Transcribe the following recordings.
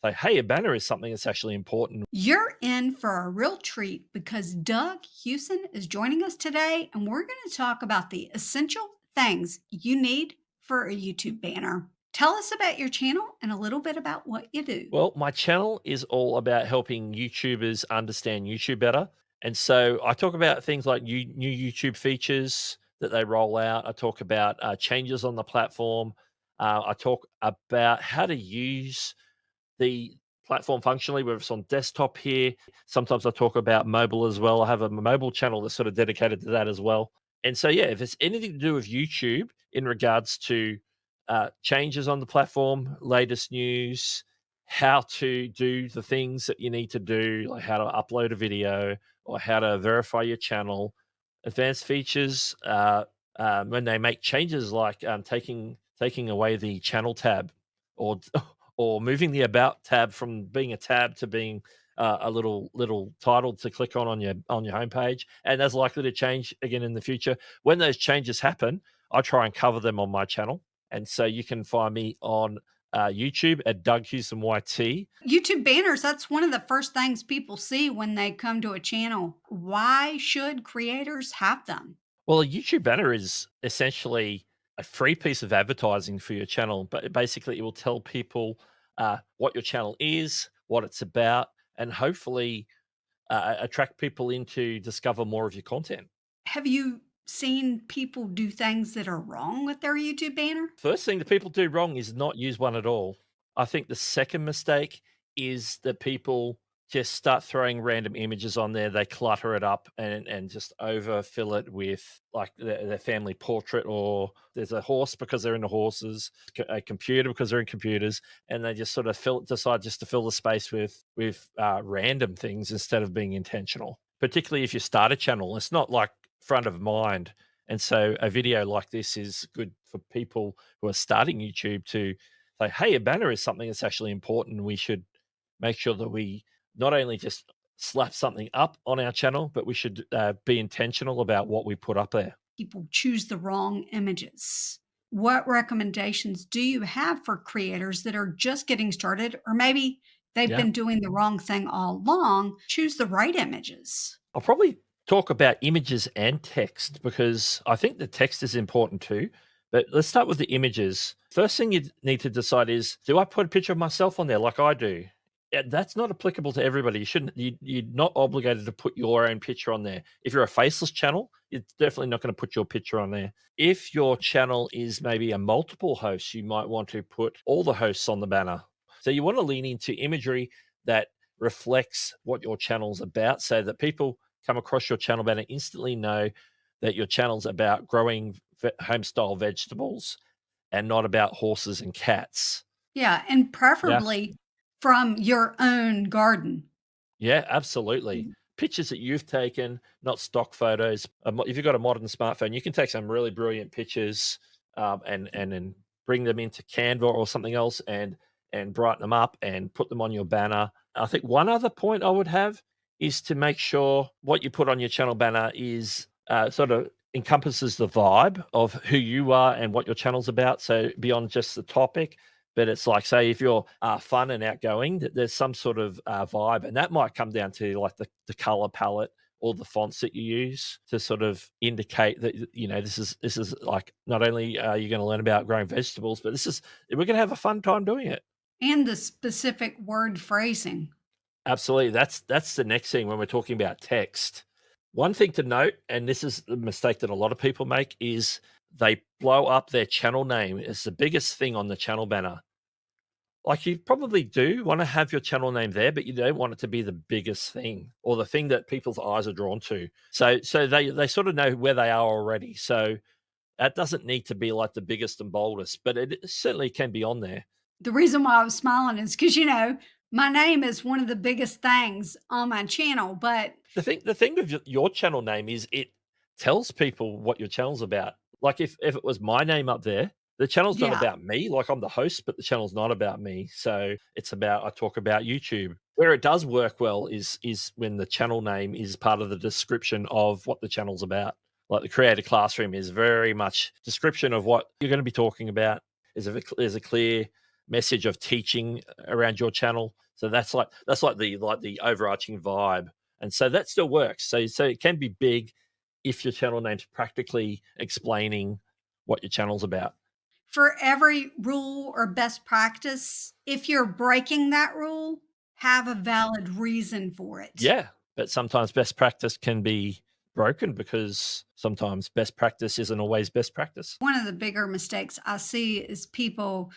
Like, hey, a banner is something that's actually important. You're in for a real treat because Doug Hewson is joining us today, and we're going to talk about the essential things you need for a YouTube banner. Tell us about your channel and a little bit about what you do. Well, my channel is all about helping YouTubers understand YouTube better. And so I talk about things like new YouTube features that they roll out. I talk about changes on the platform. I talk about how to use the platform functionally, whether it's on desktop here. Sometimes I talk about mobile as well. I have a mobile channel that's sort of dedicated to that as well. And so, yeah, if it's anything to do with YouTube in regards to changes on the platform, latest news, how to do the things that you need to do, like how to upload a video or how to verify your channel, advanced features, when they make changes like taking away the channel tab or or moving the about tab from being a tab to being a little title to click on your homepage, and that's likely to change again in the future. When those changes happen, I try and cover them on my channel, and so you can find me on YouTube at Doug Houston YT. YouTube banners, that's one of the first things people see when they come to a channel. Why should creators have them? Well, a YouTube banner is essentially a free piece of advertising for your channel, but basically it will tell people what your channel is, what it's about, and hopefully attract people in to discover more of your content. Have you seen people do things that are wrong with their YouTube banner? First thing that people do wrong is not use one at all. I think the second mistake is that people just start throwing random images on there. They clutter it up and just overfill it with like their family portrait, or there's a horse because they're into horses, a computer because they're in computers, and they just sort of decide just to fill the space with random things instead of being intentional. Particularly if you start a channel, it's not like front of mind, and so a video like this is good for people who are starting YouTube to say, hey, a banner is something that's actually important. We should make sure that we not only just slap something up on our channel, but we should be intentional about what we put up there. People choose the wrong images. What recommendations do you have for creators that are just getting started, or maybe they've Yeah. been doing the wrong thing all along? Choose the right images. I'll probably talk about images and text because I think the text is important too. But let's start with the images. First thing you need to decide is, do I put a picture of myself on there like I do? Yeah, that's not applicable to everybody. You shouldn't. You're not obligated to put your own picture on there. If you're a faceless channel, you're definitely not going to put your picture on there. If your channel is maybe a multiple host, you might want to put all the hosts on the banner. So you want to lean into imagery that reflects what your channel's about, so that people come across your channel banner instantly know that your channel's about growing home style vegetables and not about horses and cats. Yeah, and Yeah. preferably from your own garden. Yeah, absolutely. Pictures that you've taken, not stock photos. If you've got a modern smartphone, you can take some really brilliant pictures, and then bring them into Canva or something else, and brighten them up and put them on your banner. I think one other point I would have is to make sure what you put on your channel banner is sort of encompasses the vibe of who you are and what your channel's about. So beyond just the topic, but it's like, say, if you're fun and outgoing, there's some sort of vibe, and that might come down to like the color palette or the fonts that you use to sort of indicate that this is like, not only are you going to learn about growing vegetables, but we're going to have a fun time doing it. And the specific word phrasing. Absolutely. That's the next thing when we're talking about text. One thing to note, and this is the mistake that a lot of people make, is they blow up their channel name. It's the biggest thing on the channel banner. Like, you probably do wanna have your channel name there, but you don't want it to be the biggest thing or the thing that people's eyes are drawn to. So they sort of know where they are already. So that doesn't need to be like the biggest and boldest, but it certainly can be on there. The reason why I was smiling is because, my name is one of the biggest things on my channel, but The thing with your channel name is it tells people what your channel's about. Like, if it was my name up there, the channel's not yeah. about me, like, I'm the host, but the channel's not about me. So it's about, I talk about YouTube. Where it does work well is when the channel name is part of the description of what the channel's about. Like, the Creator Classroom is very much description of what you're gonna be talking about. There's a clear message of teaching around your channel. So that's like the overarching vibe, and so that still works. So it can be big if your channel name's practically explaining what your channel's about. For every rule or best practice, if you're breaking that rule, have a valid reason for it. Yeah, but sometimes best practice can be broken because sometimes best practice isn't always best practice. One of the bigger mistakes I see is people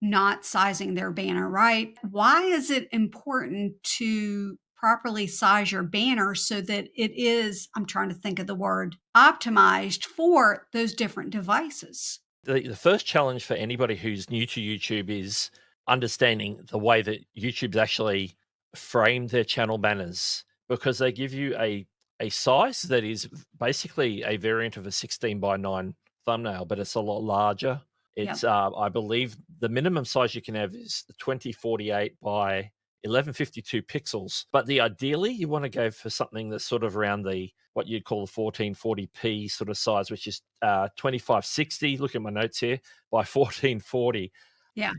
not sizing their banner right. Why is it important to properly size your banner so that it is, I'm trying to think of the word, optimized for those different devices? The first challenge for anybody who's new to YouTube is understanding the way that YouTube's actually framed their channel banners, because they give you a size that is basically a variant of a 16 by 9 thumbnail, but it's a lot larger. Yep. It's I believe the minimum size you can have is 2048 by 1152 pixels. But the ideally you want to go for something that's sort of around the what you'd call the 1440p sort of size, which is 2560. Look at my notes here by 1440. Yeah.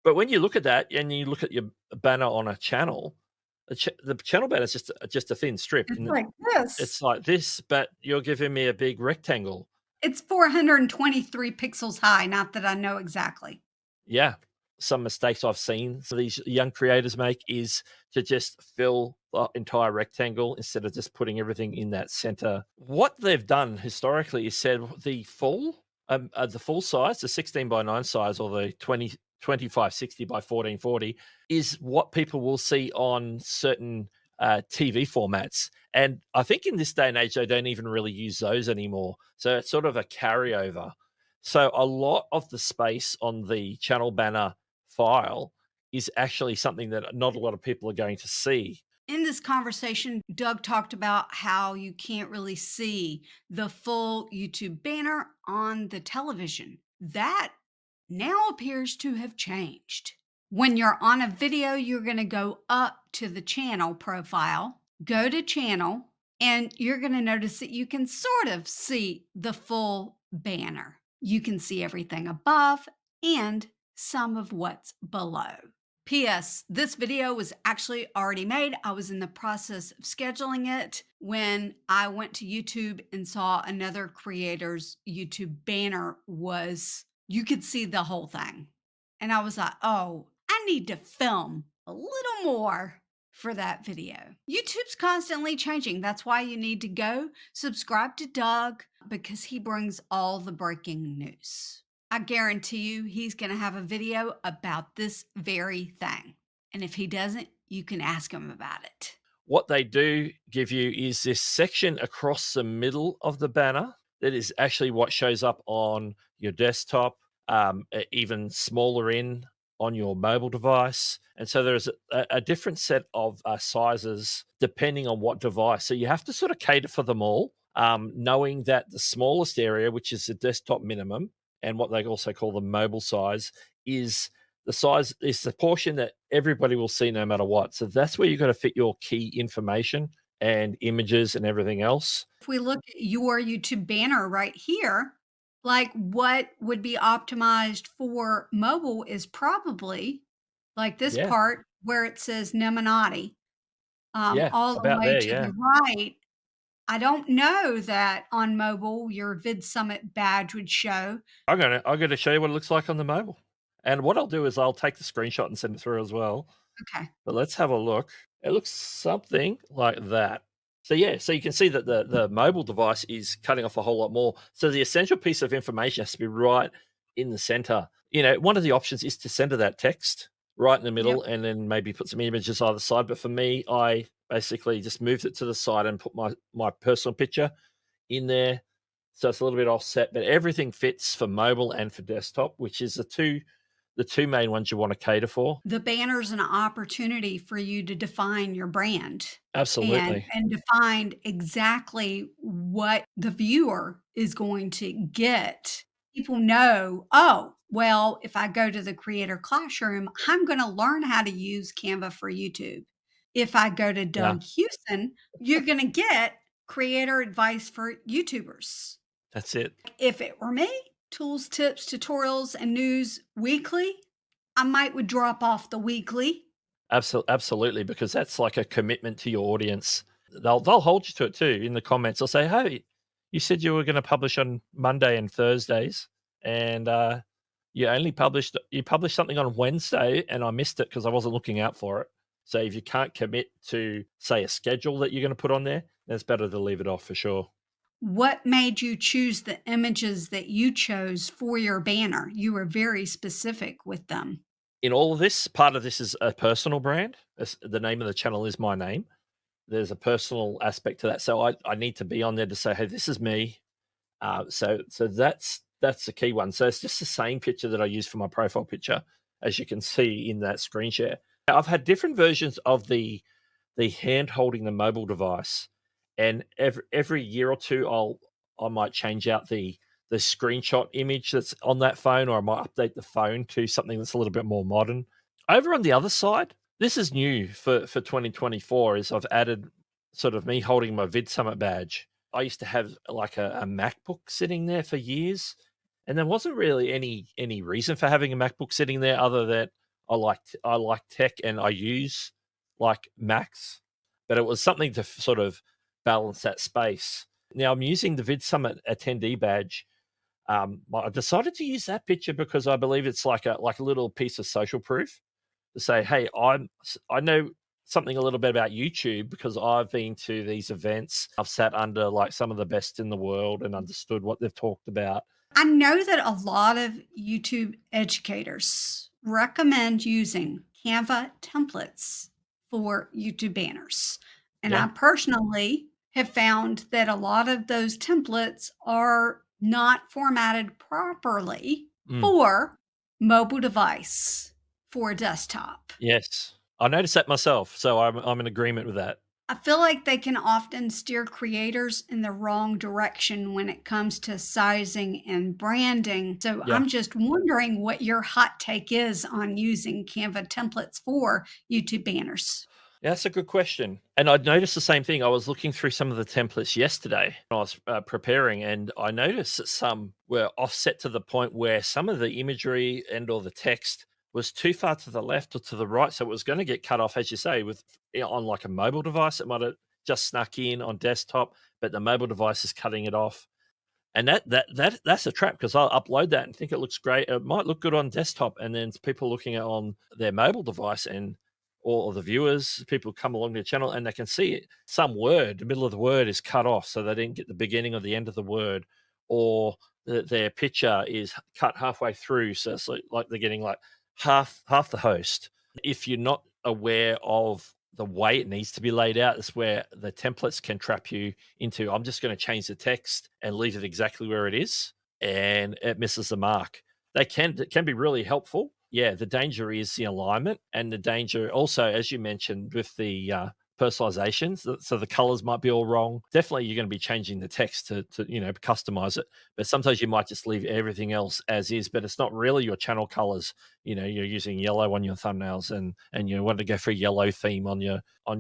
But when you look at that and you look at your banner on a channel, the channel banner is just a thin strip, It's and like this. it's like this, but you're giving me a big rectangle. It's 423 pixels high. Not that I know exactly. Yeah. Some mistakes I've seen some of these young creators make is to just fill the entire rectangle instead of just putting everything in that center. What they've done historically is said the full size, the 16 by 9 size, or the 2560 by 1440, is what people will see on certain TV formats. And I think in this day and age, they don't even really use those anymore. So it's sort of a carryover. So a lot of the space on the channel banner file is actually something that not a lot of people are going to see. In this conversation, Doug talked about how you can't really see the full YouTube banner on the television. That now appears to have changed. When you're on a video, you're going to go up to the channel profile, go to channel, and you're going to notice that you can sort of see the full banner. You can see everything above and some of what's below. P.S. This video was actually already made. I was in the process of scheduling it when I went to YouTube and saw another creator's YouTube banner was, you could see the whole thing. And I was like, oh, I need to film a little more for that video. YouTube's constantly changing. That's why you need to go subscribe to Doug because he brings all the breaking news. I guarantee you he's going to have a video about this very thing. And if he doesn't, you can ask him about it. What they do give you is this section across the middle of the banner that is actually what shows up on your desktop, even smaller in on your mobile device. And so there's a different set of sizes depending on what device. So you have to sort of cater for them all, knowing that the smallest area, which is the desktop minimum, and what they also call the mobile size, is the size is the portion that everybody will see no matter what. So that's where you've got to fit your key information and images and everything else. If we look at your YouTube banner right here, like what would be optimized for mobile is probably like this Yeah. part where it says Neminati, Yeah. all the About way there. to Yeah. the right. I don't know that on mobile your Vid Summit badge would show. I'm gonna show you what it looks like on the mobile. And what I'll do is I'll take the screenshot and send it through as well. Okay. But let's have a look. It looks something like that. So yeah, so you can see that the mobile device is cutting off a whole lot more. So the essential piece of information has to be right in the center. One of the options is to center that text right in the Yep. middle and then maybe put some images either side. But for me, I basically just moved it to the side and put my personal picture in there. So it's a little bit offset, but everything fits for mobile and for desktop, which is the two main ones you want to cater for. The banner's an opportunity for you to define your brand and Absolutely. and define exactly what the viewer is going to get. People know, "Oh, well, if I go to the creator classroom, I'm gonna learn how to use Canva for YouTube. If I go to Yeah, Doug Houston, you're gonna get creator advice for YouTubers." that's it. If it were me, tools, tips, tutorials, and news weekly, I might would drop off the weekly. Absolutely, because that's like a commitment to your audience. They'll hold you to it too in the comments. They'll say, "Hey, you said you were gonna publish on Monday and Thursdays, and, you published something on Wednesday, and I missed it because I wasn't looking out for it." So if you can't commit to, say, a schedule that you're gonna put on there, then it's better to leave it off for sure. What made you choose the images that you chose for your banner? You were very specific with them. In all of this, part of this is a personal brand. The name of the channel is my name. There's a personal aspect to that. So I need to be on there to say, "Hey, this is me." So that's the key one. So it's just the same picture that I use for my profile picture, as you can see in that screen share. I've had different versions of the hand holding the mobile device, and every year or two, I might change out the screenshot image that's on that phone, or I might update the phone to something that's a little bit more modern. Over on the other side, this is new for 2024. Is I've added sort of me holding my Vid Summit badge. I used to have like a MacBook sitting there for years, and there wasn't really any reason for having a MacBook sitting there other than I like tech and I use like Macs, but it was something to sort of balance that space. Now I'm using the Vid Summit attendee badge. I decided to use that picture because I believe it's like a little piece of social proof to say, "Hey, I know something a little bit about YouTube because I've been to these events. I've sat under like some of the best in the world and understood what they've talked about." I know that a lot of YouTube educators recommend using Canva templates for YouTube banners. And Yeah. I personally have found that a lot of those templates are not formatted properly Mm. for mobile device for desktop. Yes. I noticed that myself, so I'm in agreement with that. I feel like they can often steer creators in the wrong direction when it comes to sizing and branding. So Yeah. I'm just wondering what your hot take is on using Canva templates for YouTube banners. Yeah, that's a good question. And I'd noticed the same thing. I was looking through some of the templates yesterday when I was preparing, and I noticed that some were offset to the point where some of the imagery and or the text was too far to the left or to the right, so it was going to get cut off, as you say, with on like a mobile device. It might have just snuck in on desktop, but the mobile device is cutting it off. And that's a trap because I'll upload that and think it looks great. It might look good on desktop, and then people looking at on their mobile device and or the viewers, people come along the channel and they can see it. Some word, the middle of the word is cut off, so they didn't get the beginning or the end of the word, or their picture is cut halfway through, so it's like they're getting like half the host. If you're not aware of the way it needs to be laid out, is where the templates can trap you into, I'm just going to change the text and leave it exactly where it is, and it misses the mark. It can be really helpful. Yeah, the danger is the alignment, and the danger also, as you mentioned, with the personalizations. So the colors might be all wrong. Definitely, you're going to be changing the text to customize it. But sometimes you might just leave everything else as is. But it's not really your channel colors. You're using yellow on your thumbnails, and you want to go for a yellow theme on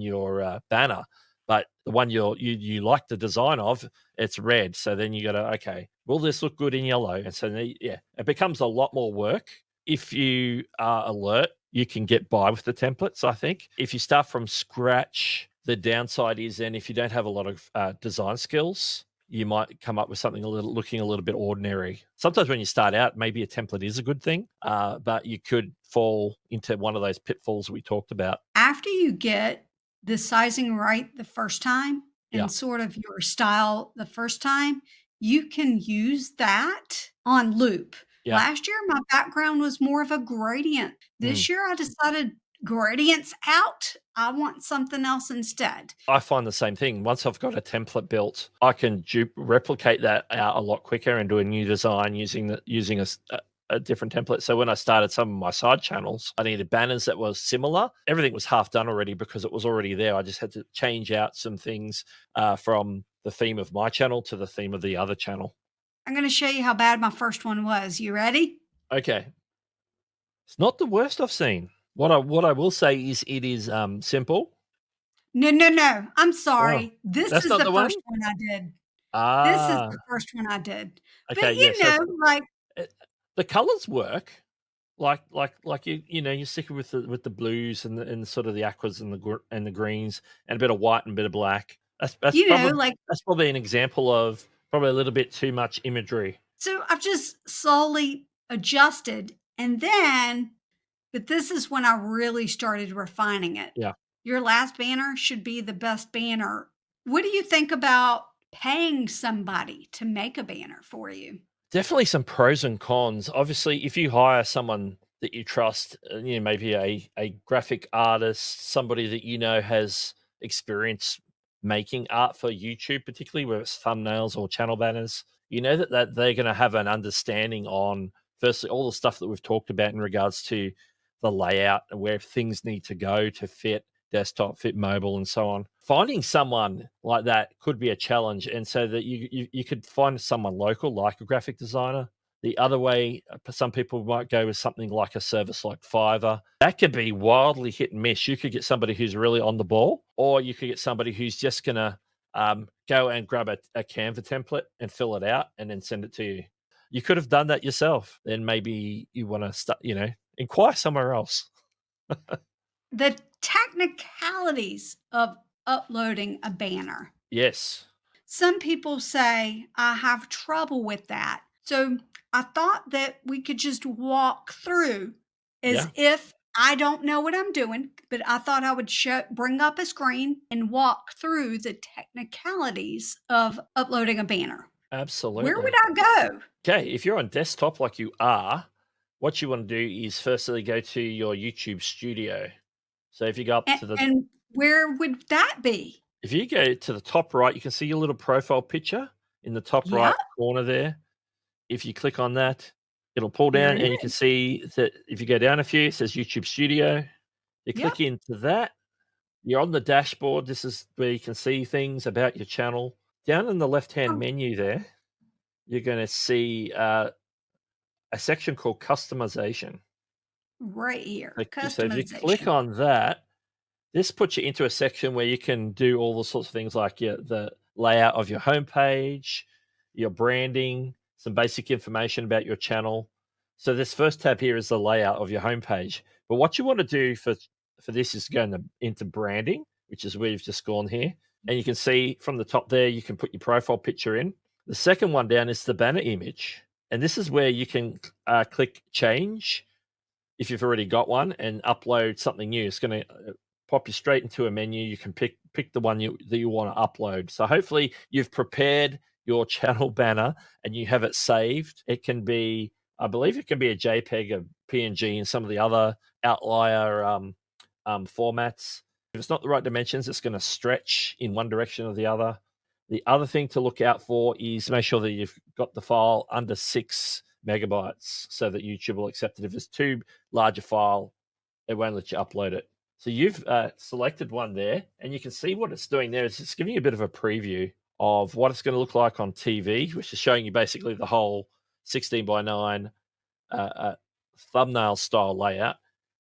your banner. But the one you like the design of, it's red. So then you got to, okay, will this look good in yellow? And so yeah, it becomes a lot more work. If you are alert, you can get by with the templates, I think. If you start from scratch, the downside is then if you don't have a lot of design skills, you might come up with something looking a little bit ordinary. Sometimes when you start out, maybe a template is a good thing, but you could fall into one of those pitfalls we talked about. After you get the sizing right the first time Yeah, and sort of your style the first time, you can use that on loop. yeah. Last year, my background was more of a gradient. Mm. This year, I decided gradients out. I want something else instead. I find the same thing. Once I've got a template built, I can replicate that out a lot quicker and do a new design using a different template. So when I started some of my side channels, I needed banners that were similar. Everything was half done already because it was already there. I just had to change out some things from the theme of my channel to the theme of the other channel. I'm going to show you how bad my first one was. You ready? Okay, it's not the worst I've seen. What I will say is it is simple. No, no, no. I'm Oh, sorry. This that's is not the the one. first one I did. This is the Ah, first one I did. But, okay, yeah. So like Uh, the colors work. Like you're sticking with the blues and sort of the aquas and and the greens and a bit of white and a bit of black. Like, That's probably an example of probably a little bit too much imagery. so I've just slowly adjusted, and then but this is when I really started refining it. Yeah. Your last banner should be the best banner. What do you think about paying somebody to make a banner for you? Definitely some pros and cons. Obviously, if you hire someone that you trust, maybe a graphic artist, somebody that you know has experience making art for YouTube, particularly where it's thumbnails or channel banners, you know that they're going to have an understanding on firstly all the stuff that we've talked about in regards to the layout and where things need to go to fit desktop, fit mobile, and so on. Finding someone like that could be a challenge, and so that you could find someone local, like a graphic designer. The other way, some people might go with something like a service like Fiverr. That could be wildly hit and miss. You could get somebody who's really on the ball, or you could get somebody who's just gonna go and grab a Canva template and fill it out and then send it to you. You could have done that yourself. Then maybe you want to start, inquire somewhere else. The technicalities of uploading a banner. Yes. Some people say I have trouble with that. So I thought that we could just walk through as Yeah. if I don't know what I'm doing, but I thought I would bring up a screen and walk through the technicalities of uploading a banner. Where would Absolutely. I go? Okay, if you're on desktop like you are, what you want to do is firstly go to your YouTube studio. So And where would that be? if you go to the top right, you can see your little profile picture in the top Yep, right corner there. If you click on that, it'll pull there down it and you can is. see that if you go down a few, it says YouTube Studio. You Yep. click into that, you're on the dashboard. This is where you can see things about your channel. Down in the left-hand Oh, menu there, you're going to see a section called customization. right here, So if you click customization. on that, this puts you into a section where you can do all the sorts of things like the layout of your homepage, your branding, some basic information about your channel. So this first tab here is the layout of your homepage. But what you want to do for this is go into branding, which is where you've just gone here. And you can see from the top there, you can put your profile picture in. The second one down is the banner image. And this is where you can click change if you've already got one and upload something new. It's going to pop you straight into a menu. You can pick the one that you want to upload. So hopefully you've prepared your channel banner and you have it saved. It can be, I believe, it can be a JPEG, a PNG, and some of the other outlier formats. If it's not the right dimensions, it's going to stretch in one direction or the other. The other thing to look out for is make sure that you've got the file under 6 megabytes so that YouTube will accept it. If it's too large a file, it won't let you upload it. So you've selected one there, and you can see what it's doing there. It's giving you a bit of a preview of what it's going to look like on TV, which is showing you basically the whole 16 by 9 uh, uh, thumbnail style layout.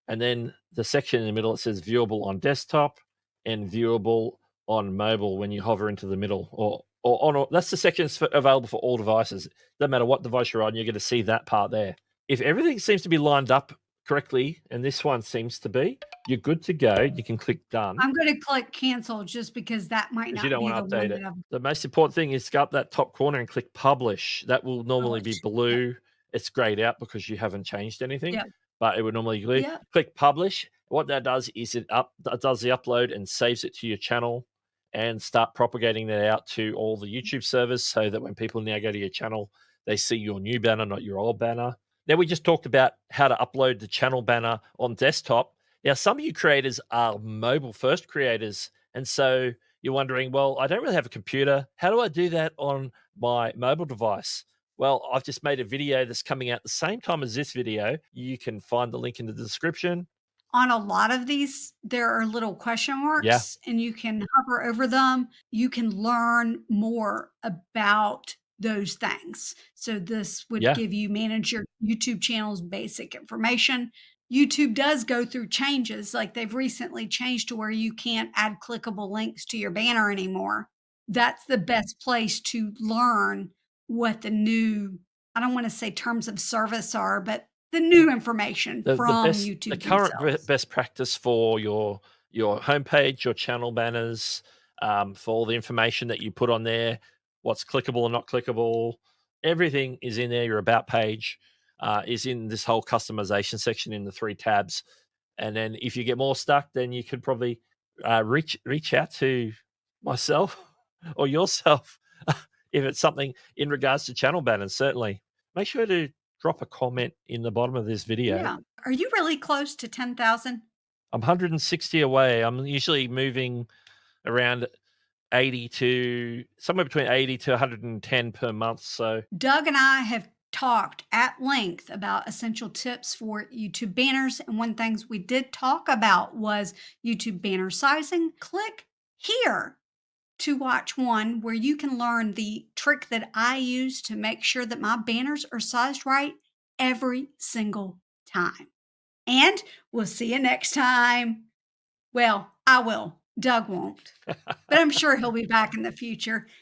And then the section in the middle, it says viewable on desktop and viewable on mobile when you hover into the middle or on. That's the section that's available for all devices. Doesn't matter what device you're on, you're going to see that part there. If everything seems to be lined up correctly, and this one seems to be, you're good to go. You can click done I'm gonna click cancel just because that might because you not don't be the want to update one it. that I've The most important thing is go up that top corner and click publish. That will normally be published. Yep, blue. It's grayed out because you haven't changed anything, yep, but it would normally be blue. yep. Click publish. What that does is it does the upload and saves it to your channel and start propagating that out to all the YouTube servers so that when people now go to your channel, they see your new banner, not your old banner. Now we just talked about how to upload the channel banner on desktop. Now some of you creators are mobile first creators, and so you're wondering, well, I don't really have a computer. How do I do that on my mobile device? Well, I've just made a video that's coming out the same time as this video. You can find the link in the description. On a lot of these, there are little question Yeah, marks, and you can hover over them. You can learn more about those things. So this would yeah, give you manage your YouTube channel's basic information. YouTube does go through changes, like they've recently changed to where you can't add clickable links to your banner anymore. That's the best place to learn what the new, I don't want to say terms of service are, but the new information The from best the YouTube current themselves. best practice for your homepage, your channel banners, for all the information that you put on there, what's clickable and not clickable, everything is in there. Your about page is in this whole customization section in the 3 tabs. And then if you get more stuck, then you could probably reach out to myself or yourself if it's something in regards to channel banners. Certainly, make sure to drop a comment in the bottom of this video. Yeah. Are you really close to 10,000? I'm 160 away. I'm usually moving around 80 to somewhere between 80 to 110 per month. So Doug and I have talked at length about essential tips for YouTube banners. And one things we did talk about was YouTube banner sizing. Click here to watch one where you can learn the trick that I use to make sure that my banners are sized right every single time. And we'll see you next time. Well, I will. Doug won't, but I'm sure he'll be back in the future.